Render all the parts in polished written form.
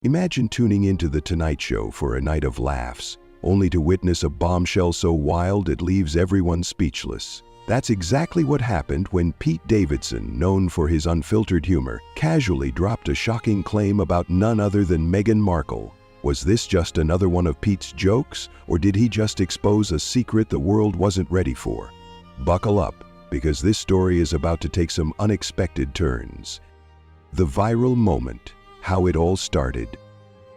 Imagine tuning into The Tonight Show for a night of laughs, only to witness a bombshell so wild it leaves everyone speechless. That's exactly what happened when Pete Davidson, known for his unfiltered humor, casually dropped a shocking claim about none other than Meghan Markle. Was this just another one of Pete's jokes, or did he just expose a secret the world wasn't ready for? Buckle up, because this story is about to take some unexpected turns. The viral moment, how it all started.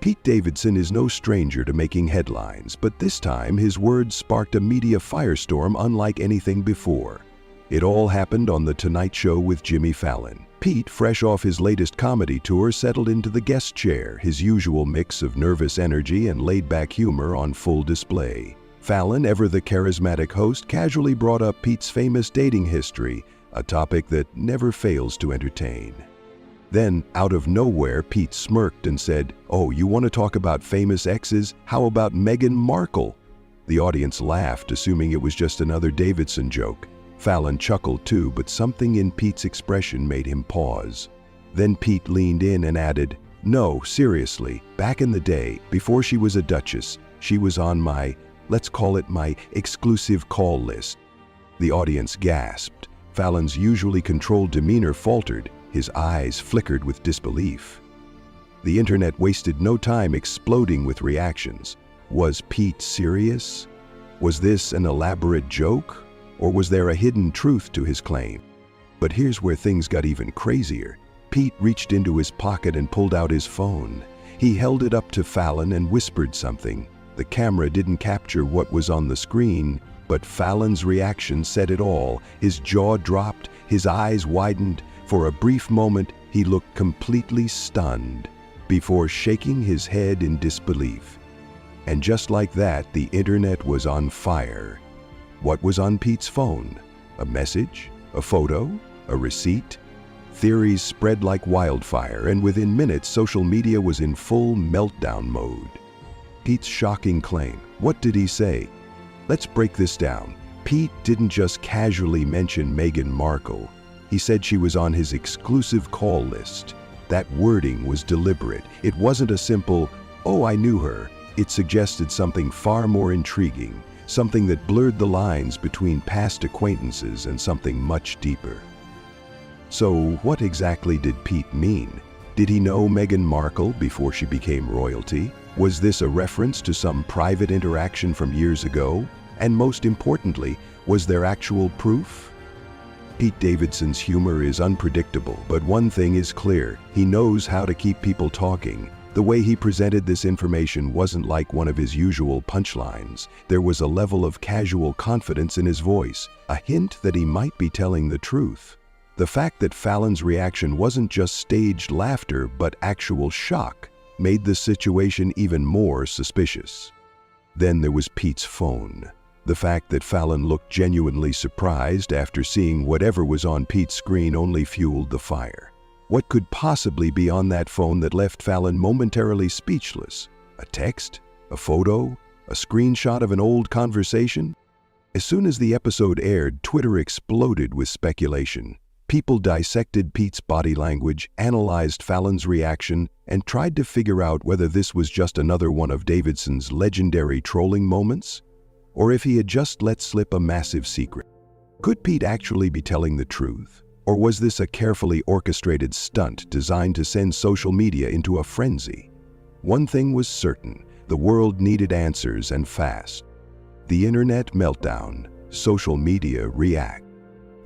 Pete Davidson is no stranger to making headlines, but this time his words sparked a media firestorm unlike anything before. It all happened on The Tonight Show with Jimmy Fallon. Pete, fresh off his latest comedy tour, settled into the guest chair, his usual mix of nervous energy and laid-back humor on full display. Fallon, ever the charismatic host, casually brought up Pete's famous dating history, a topic that never fails to entertain. Then, out of nowhere, Pete smirked and said, "Oh, you want to talk about famous exes? How about Meghan Markle?" The audience laughed, assuming it was just another Davidson joke. Fallon chuckled too, but something in Pete's expression made him pause. Then Pete leaned in and added, "No, seriously, back in the day, before she was a duchess, she was on my, let's call it my exclusive call list." The audience gasped. Fallon's usually controlled demeanor faltered. His eyes flickered with disbelief. The internet wasted no time exploding with reactions. Was Pete serious? Was this an elaborate joke? Or was there a hidden truth to his claim? But here's where things got even crazier. Pete reached into his pocket and pulled out his phone. He held it up to Fallon and whispered something. The camera didn't capture what was on the screen, but Fallon's reaction said it all. His jaw dropped, his eyes widened. For a brief moment, he looked completely stunned, before shaking his head in disbelief. And just like that, the internet was on fire. What was on Pete's phone? A message? A photo? A receipt? Theories spread like wildfire, and within minutes, social media was in full meltdown mode. Pete's shocking claim. What did he say? Let's break this down. Pete didn't just casually mention Meghan Markle. He said she was on his exclusive call list. That wording was deliberate. It wasn't a simple, "Oh, I knew her." It suggested something far more intriguing, something that blurred the lines between past acquaintances and something much deeper. So, what exactly did Pete mean? Did he know Meghan Markle before she became royalty? Was this a reference to some private interaction from years ago? And most importantly, was there actual proof? Pete Davidson's humor is unpredictable, but one thing is clear: he knows how to keep people talking. The way he presented this information wasn't like one of his usual punchlines. There was a level of casual confidence in his voice, a hint that he might be telling the truth. The fact that Fallon's reaction wasn't just staged laughter but actual shock made the situation even more suspicious. Then there was Pete's phone. The fact that Fallon looked genuinely surprised after seeing whatever was on Pete's screen only fueled the fire. What could possibly be on that phone that left Fallon momentarily speechless? A text? A photo? A screenshot of an old conversation? As soon as the episode aired, Twitter exploded with speculation. People dissected Pete's body language, analyzed Fallon's reaction, and tried to figure out whether this was just another one of Davidson's legendary trolling moments, or if he had just let slip a massive secret. Could Pete actually be telling the truth? Or was this a carefully orchestrated stunt designed to send social media into a frenzy? One thing was certain: the world needed answers, and fast. The internet meltdown, social media react.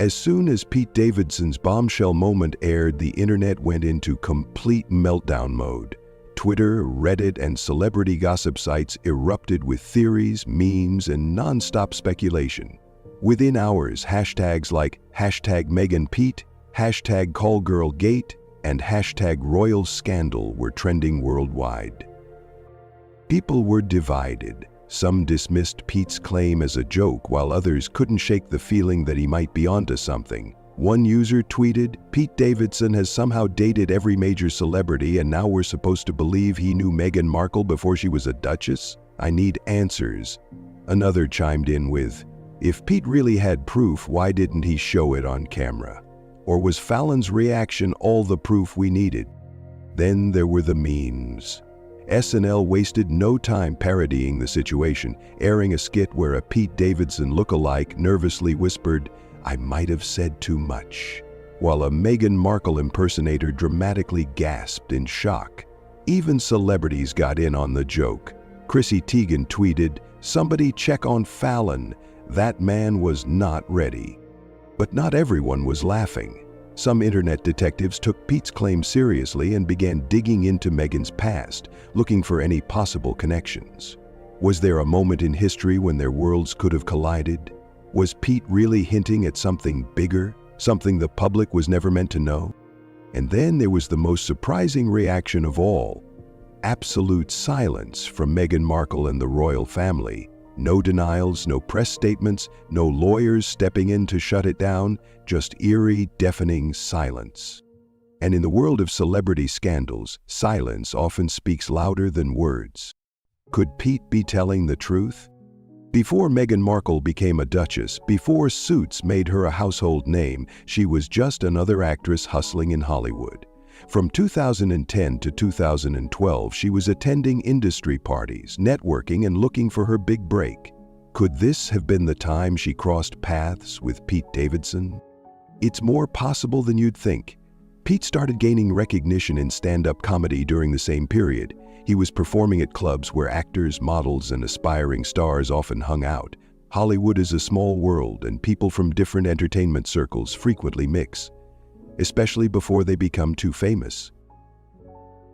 As soon as Pete Davidson's bombshell moment aired, the internet went into complete meltdown mode. Twitter, Reddit, and celebrity gossip sites erupted with theories, memes, and non-stop speculation. Within hours, hashtags like #MeghanPete, #CallGirlGate, and #RoyalScandal were trending worldwide. People were divided. Some dismissed Pete's claim as a joke, while others couldn't shake the feeling that he might be onto something. One user tweeted, "Pete Davidson has somehow dated every major celebrity, and now we're supposed to believe he knew Meghan Markle before she was a duchess? I need answers." Another chimed in with, "If Pete really had proof, why didn't he show it on camera? Or was Fallon's reaction all the proof we needed?" Then there were the memes. SNL wasted no time parodying the situation, airing a skit where a Pete Davidson lookalike nervously whispered, "I might have said too much," while a Meghan Markle impersonator dramatically gasped in shock. Even celebrities got in on the joke. Chrissy Teigen tweeted, "Somebody check on Fallon. That man was not ready." But not everyone was laughing. Some internet detectives took Pete's claim seriously and began digging into Meghan's past, looking for any possible connections. Was there a moment in history when their worlds could have collided? Was Pete really hinting at something bigger, something the public was never meant to know? And then there was the most surprising reaction of all: absolute silence from Meghan Markle and the royal family. No denials, no press statements, no lawyers stepping in to shut it down, just eerie, deafening silence. And in the world of celebrity scandals, silence often speaks louder than words. Could Pete be telling the truth? Before Meghan Markle became a duchess, before Suits made her a household name, she was just another actress hustling in Hollywood. From 2010 to 2012, she was attending industry parties, networking, and looking for her big break. Could this have been the time she crossed paths with Pete Davidson? It's more possible than you'd think. Pete started gaining recognition in stand-up comedy during the same period. He was performing at clubs where actors, models, and aspiring stars often hung out. Hollywood is a small world, and people from different entertainment circles frequently mix, especially before they become too famous.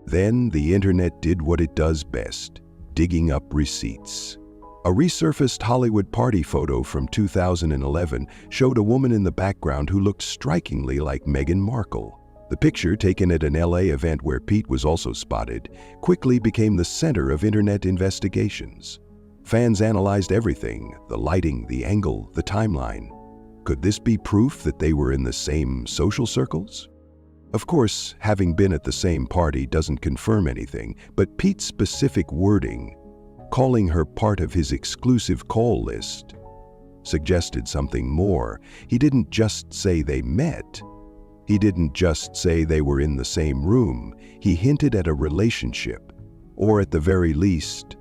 Then the internet did what it does best, digging up receipts. A resurfaced Hollywood party photo from 2011 showed a woman in the background who looked strikingly like Meghan Markle. The picture, taken at an LA event where Pete was also spotted, quickly became the center of internet investigations. Fans analyzed everything: the lighting, the angle, the timeline. Could this be proof that they were in the same social circles? Of course, having been at the same party doesn't confirm anything, but Pete's specific wording, calling her part of his exclusive call list, suggested something more. He didn't just say they met. He didn't just say they were in the same room. He hinted at a relationship, or at the very least,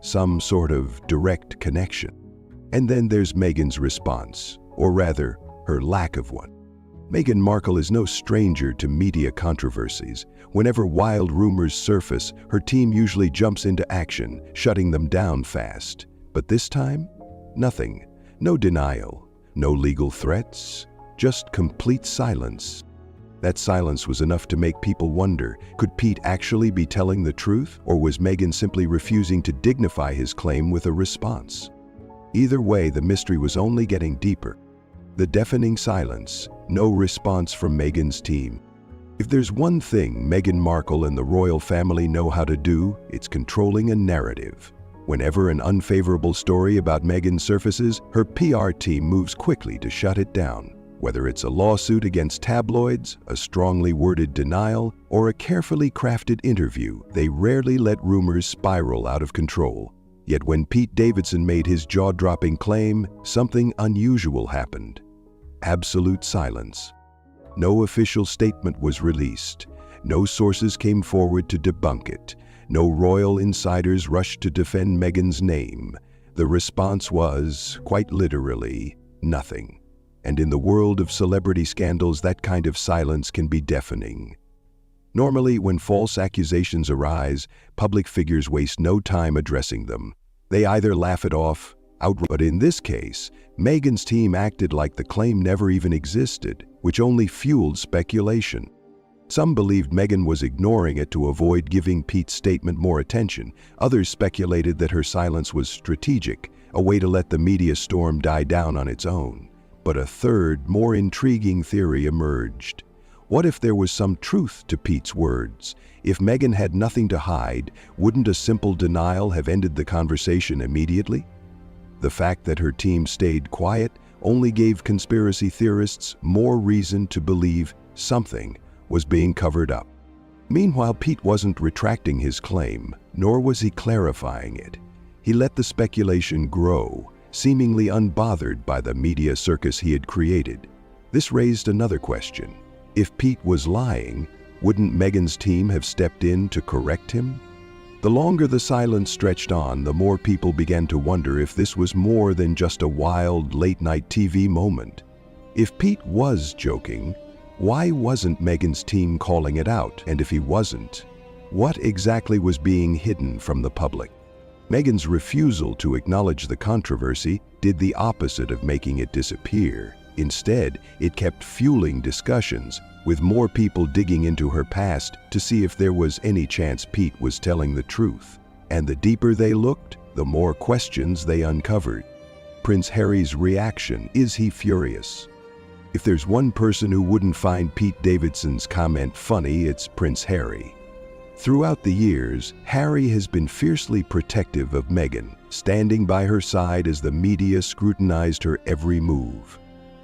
some sort of direct connection. And then there's Meghan's response, or rather, her lack of one. Meghan Markle is no stranger to media controversies. Whenever wild rumors surface, her team usually jumps into action, shutting them down fast. But this time, nothing. No denial, no legal threats, just complete silence. That silence was enough to make people wonder, could Pete actually be telling the truth, or was Meghan simply refusing to dignify his claim with a response? Either way, the mystery was only getting deeper. The deafening silence, no response from Meghan's team. If there's one thing Meghan Markle and the royal family know how to do, it's controlling a narrative. Whenever an unfavorable story about Meghan surfaces, her PR team moves quickly to shut it down. Whether it's a lawsuit against tabloids, a strongly worded denial, or a carefully crafted interview, they rarely let rumors spiral out of control. Yet when Pete Davidson made his jaw-dropping claim, something unusual happened. Absolute silence. No official statement was released. No sources came forward to debunk it. No royal insiders rushed to defend Meghan's name. The response was, quite literally, nothing. And in the world of celebrity scandals, that kind of silence can be deafening. Normally, when false accusations arise, public figures waste no time addressing them. They either laugh it off, but in this case, Meghan's team acted like the claim never even existed, which only fueled speculation. Some believed Meghan was ignoring it to avoid giving Pete's statement more attention. Others speculated that her silence was strategic, a way to let the media storm die down on its own. But a third, more intriguing theory emerged. What if there was some truth to Pete's words? If Meghan had nothing to hide, wouldn't a simple denial have ended the conversation immediately? The fact that her team stayed quiet only gave conspiracy theorists more reason to believe something was being covered up. Meanwhile, Pete wasn't retracting his claim, nor was he clarifying it. He let the speculation grow, seemingly unbothered by the media circus he had created. This raised another question. If Pete was lying, wouldn't Meghan's team have stepped in to correct him? The longer the silence stretched on, the more people began to wonder if this was more than just a wild late-night TV moment. If Pete was joking, why wasn't Meghan's team calling it out? And if he wasn't, what exactly was being hidden from the public? Meghan's refusal to acknowledge the controversy did the opposite of making it disappear. Instead, it kept fueling discussions, with more people digging into her past to see if there was any chance Pete was telling the truth. And the deeper they looked, the more questions they uncovered. Prince Harry's reaction: is he furious? If there's one person who wouldn't find Pete Davidson's comment funny, it's Prince Harry. Throughout the years, Harry has been fiercely protective of Meghan, standing by her side as the media scrutinized her every move.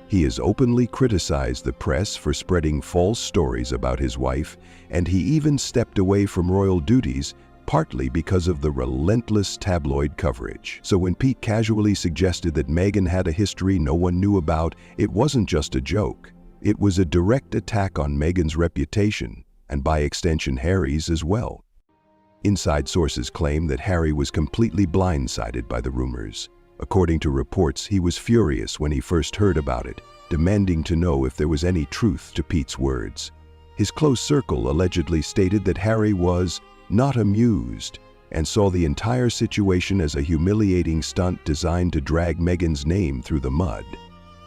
He has openly criticized the press for spreading false stories about his wife, and he even stepped away from royal duties, partly because of the relentless tabloid coverage. So when Pete casually suggested that Meghan had a history no one knew about, it wasn't just a joke. It was a direct attack on Meghan's reputation, and by extension Harry's as well. Inside sources claim that Harry was completely blindsided by the rumors. According to reports, he was furious when he first heard about it, demanding to know if there was any truth to Pete's words. His close circle allegedly stated that Harry was not amused and saw the entire situation as a humiliating stunt designed to drag Meghan's name through the mud.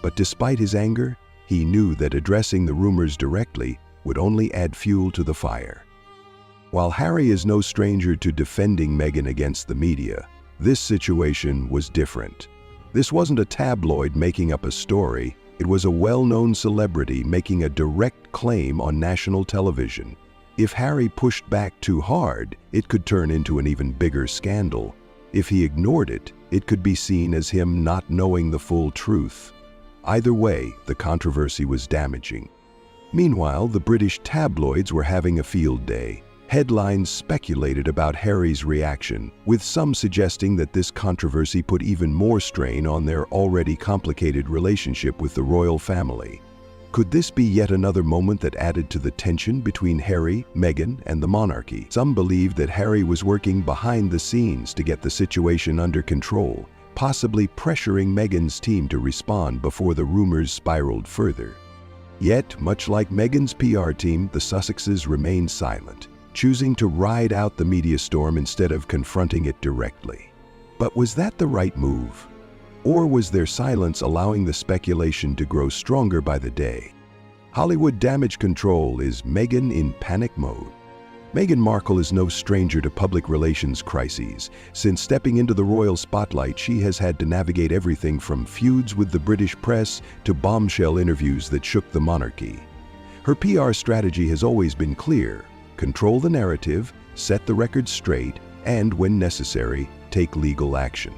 But despite his anger, he knew that addressing the rumors directly would only add fuel to the fire. While Harry is no stranger to defending Meghan against the media, this situation was different. This wasn't a tabloid making up a story. It was a well-known celebrity making a direct claim on national television. If Harry pushed back too hard, it could turn into an even bigger scandal. If he ignored it, it could be seen as him not knowing the full truth. Either way, the controversy was damaging. Meanwhile, the British tabloids were having a field day. Headlines speculated about Harry's reaction, with some suggesting that this controversy put even more strain on their already complicated relationship with the royal family. Could this be yet another moment that added to the tension between Harry, Meghan, and the monarchy? Some believed that Harry was working behind the scenes to get the situation under control, possibly pressuring Meghan's team to respond before the rumors spiraled further. Yet, much like Meghan's PR team, the Sussexes remained silent, choosing to ride out the media storm instead of confronting it directly. But was that the right move? Or was their silence allowing the speculation to grow stronger by the day? Hollywood damage control: is Meghan in panic mode? Meghan Markle is no stranger to public relations crises. Since stepping into the royal spotlight, she has had to navigate everything from feuds with the British press to bombshell interviews that shook the monarchy. Her PR strategy has always been clear: control the narrative, set the record straight, and, when necessary, take legal action.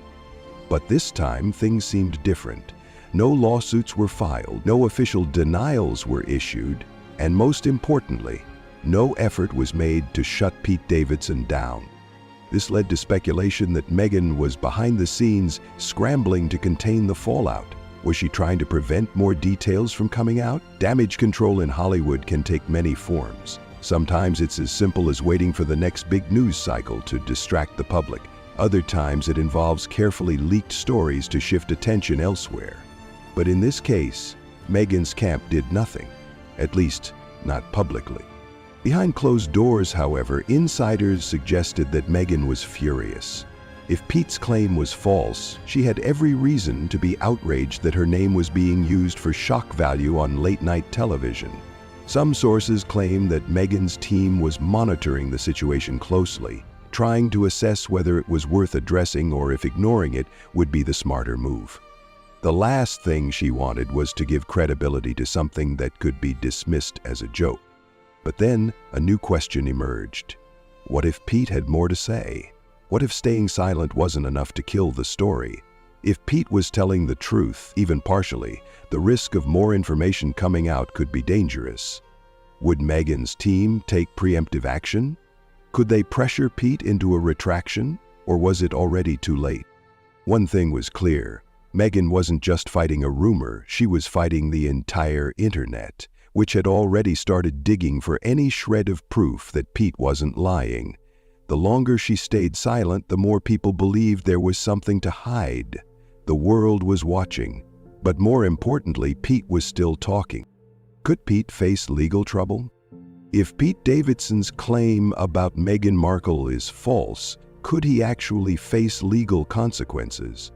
But this time, things seemed different. No lawsuits were filed, no official denials were issued, and most importantly, no effort was made to shut Pete Davidson down. This led to speculation that Meghan was behind the scenes, scrambling to contain the fallout. Was she trying to prevent more details from coming out? Damage control in Hollywood can take many forms. Sometimes it's as simple as waiting for the next big news cycle to distract the public. Other times it involves carefully leaked stories to shift attention elsewhere. But in this case, Meghan's camp did nothing, at least not publicly. Behind closed doors, however, insiders suggested that Meghan was furious. If Pete's claim was false, she had every reason to be outraged that her name was being used for shock value on late-night television. Some sources claim that Meghan's team was monitoring the situation closely, trying to assess whether it was worth addressing or if ignoring it would be the smarter move. The last thing she wanted was to give credibility to something that could be dismissed as a joke. But then a new question emerged. What if Pete had more to say? What if staying silent wasn't enough to kill the story? If Pete was telling the truth, even partially, the risk of more information coming out could be dangerous. Would Meghan's team take preemptive action? Could they pressure Pete into a retraction, or was it already too late? One thing was clear: Meghan wasn't just fighting a rumor, she was fighting the entire internet, which had already started digging for any shred of proof that Pete wasn't lying. The longer she stayed silent, the more people believed there was something to hide. The world was watching, but more importantly, Pete was still talking. Could Pete face legal trouble? If Pete Davidson's claim about Meghan Markle is false, could he actually face legal consequences?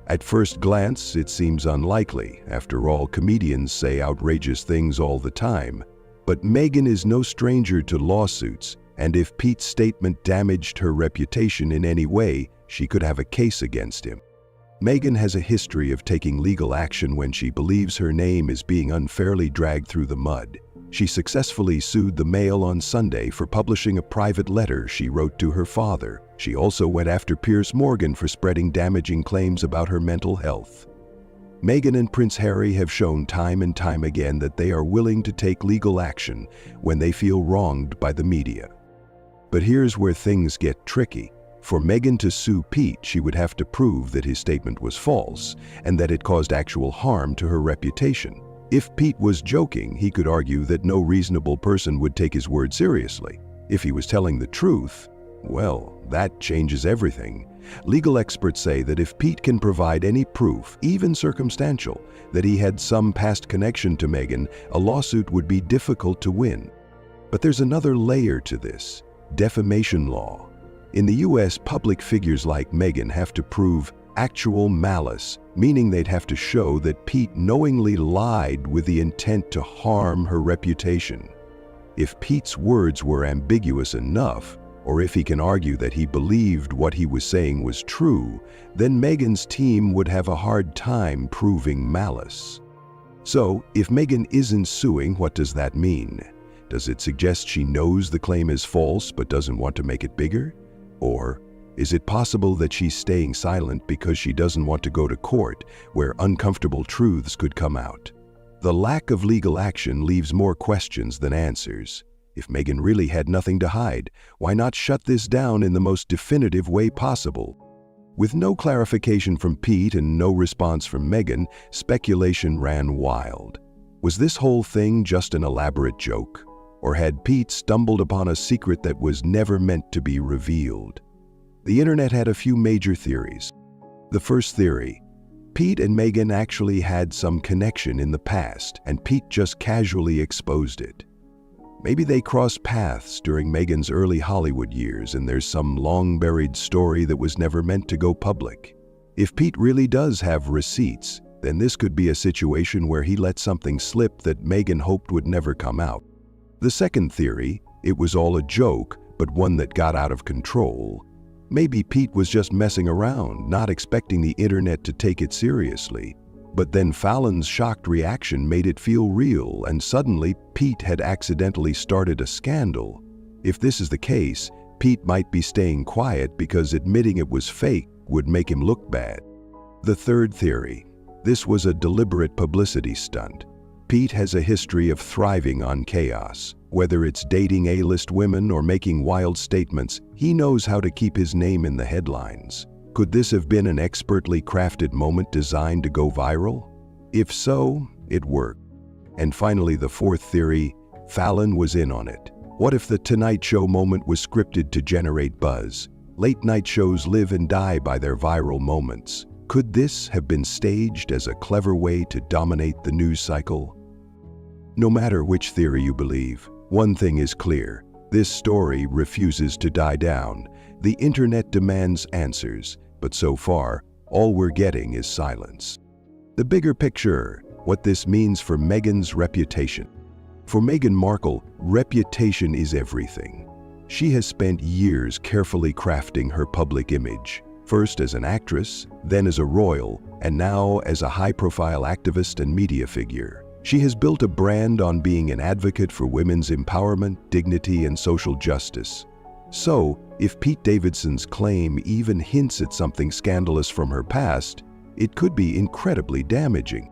At first glance, it seems unlikely. After all, comedians say outrageous things all the time. But Meghan is no stranger to lawsuits, and if Pete's statement damaged her reputation in any way, she could have a case against him. Meghan has a history of taking legal action when she believes her name is being unfairly dragged through the mud. She successfully sued the Mail on Sunday for publishing a private letter she wrote to her father. She also went after Piers Morgan for spreading damaging claims about her mental health. Meghan and Prince Harry have shown time and time again that they are willing to take legal action when they feel wronged by the media. But here's where things get tricky. For Meghan to sue Pete, she would have to prove that his statement was false and that it caused actual harm to her reputation. If Pete was joking, he could argue that no reasonable person would take his word seriously. If he was telling the truth, well, that changes everything. Legal experts say that if Pete can provide any proof, even circumstantial, that he had some past connection to Meghan, a lawsuit would be difficult to win. But there's another layer to this: defamation law. In the US, public figures like Meghan have to prove actual malice, meaning they'd have to show that Pete knowingly lied with the intent to harm her reputation. If Pete's words were ambiguous enough, or if he can argue that he believed what he was saying was true, then Meghan's team would have a hard time proving malice. So, if Meghan isn't suing, what does that mean? Does it suggest she knows the claim is false but doesn't want to make it bigger? Or is it possible that she's staying silent because she doesn't want to go to court where uncomfortable truths could come out? The lack of legal action leaves more questions than answers. If Meghan really had nothing to hide, why not shut this down in the most definitive way possible? With no clarification from Pete and no response from Meghan, speculation ran wild. Was this whole thing just an elaborate joke? Or had Pete stumbled upon a secret that was never meant to be revealed? The internet had a few major theories. The first theory: Pete and Meghan actually had some connection in the past, and Pete just casually exposed it. Maybe they crossed paths during Meghan's early Hollywood years, and there's some long-buried story that was never meant to go public. If Pete really does have receipts, then this could be a situation where he let something slip that Meghan hoped would never come out. The second theory: it was all a joke, but one that got out of control. Maybe Pete was just messing around, not expecting the internet to take it seriously. But then Fallon's shocked reaction made it feel real, and suddenly Pete had accidentally started a scandal. If this is the case, Pete might be staying quiet because admitting it was fake would make him look bad. The third theory: this was a deliberate publicity stunt. Pete has a history of thriving on chaos. Whether it's dating A-list women or making wild statements, he knows how to keep his name in the headlines. Could this have been an expertly crafted moment designed to go viral? If so, it worked. And finally, the fourth theory: Fallon was in on it. What if the Tonight Show moment was scripted to generate buzz? Late-night shows live and die by their viral moments. Could this have been staged as a clever way to dominate the news cycle? No matter which theory you believe, one thing is clear: this story refuses to die down. The internet demands answers, but so far, all we're getting is silence. The bigger picture: what this means for Meghan's reputation. For Meghan Markle, reputation is everything. She has spent years carefully crafting her public image, first as an actress, then as a royal, and now as a high-profile activist and media figure. She has built a brand on being an advocate for women's empowerment, dignity, and social justice. So, if Pete Davidson's claim even hints at something scandalous from her past, it could be incredibly damaging.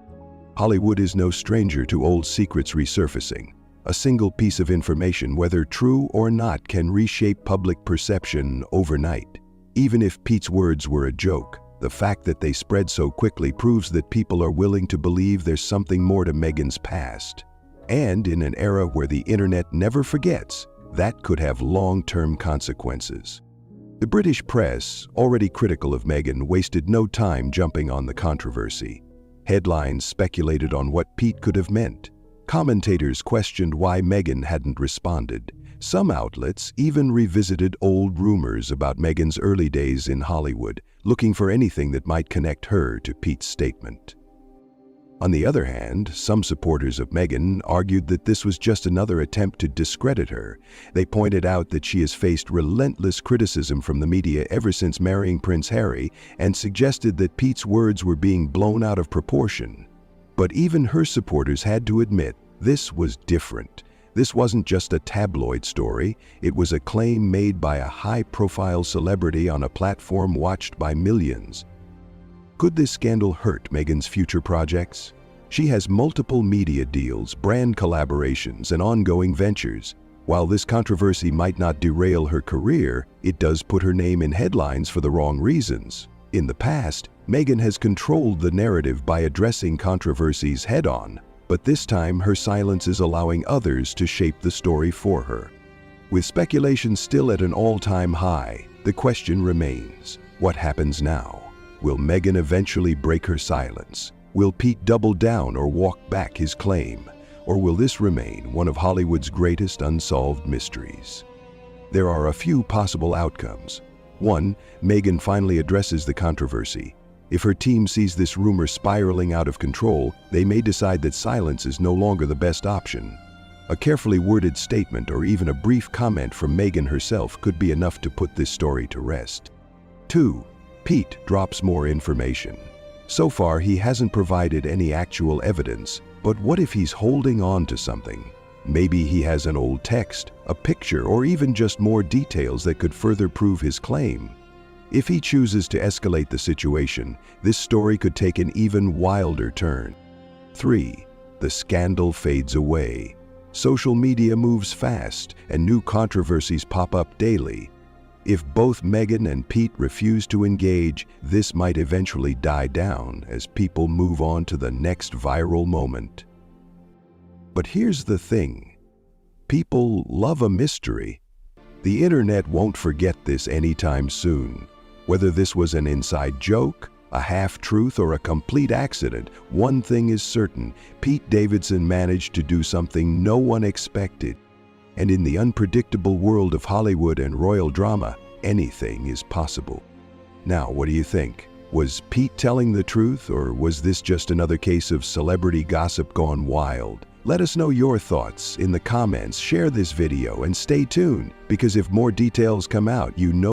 Hollywood is no stranger to old secrets resurfacing. A single piece of information, whether true or not, can reshape public perception overnight. Even if Pete's words were a joke, the fact that they spread so quickly proves that people are willing to believe there's something more to Meghan's past. And in an era where the internet never forgets, That could have long-term consequences. The British press, already critical of Meghan, wasted no time jumping on the controversy. Headlines speculated on what Pete could have meant. Commentators questioned why Meghan hadn't responded. Some outlets even revisited old rumors about Meghan's early days in Hollywood, looking for anything that might connect her to Pete's statement. On the other hand, some supporters of Meghan argued that this was just another attempt to discredit her. They pointed out that she has faced relentless criticism from the media ever since marrying Prince Harry and suggested that Pete's words were being blown out of proportion. But even her supporters had to admit this was different. This wasn't just a tabloid story, it was a claim made by a high-profile celebrity on a platform watched by millions. Could this scandal hurt Meghan's future projects? She has multiple media deals, brand collaborations, and ongoing ventures. While this controversy might not derail her career, it does put her name in headlines for the wrong reasons. In the past, Meghan has controlled the narrative by addressing controversies head-on, but this time her silence is allowing others to shape the story for her. With speculation still at an all-time high, the question remains, what happens now? Will Meghan eventually break her silence? Will Pete double down or walk back his claim? Or will this remain one of Hollywood's greatest unsolved mysteries? There are a few possible outcomes. 1. Meghan finally addresses the controversy. If her team sees this rumor spiraling out of control, they may decide that silence is no longer the best option. A carefully worded statement or even a brief comment from Meghan herself could be enough to put this story to rest. 2. Pete drops more information. So far, he hasn't provided any actual evidence, but what if he's holding on to something? Maybe he has an old text, a picture, or even just more details that could further prove his claim. If he chooses to escalate the situation, this story could take an even wilder turn. 3. The scandal fades away. Social media moves fast, and new controversies pop up daily. If both Meghan and Pete refuse to engage, this might eventually die down as people move on to the next viral moment. But here's the thing. People love a mystery. The internet won't forget this anytime soon. Whether this was an inside joke, a half-truth, or a complete accident, one thing is certain: Pete Davidson managed to do something no one expected. And in the unpredictable world of Hollywood and royal drama, anything is possible. Now, what do you think? Was Pete telling the truth, or was this just another case of celebrity gossip gone wild? Let us know your thoughts in the comments, share this video, and stay tuned, because if more details come out, you know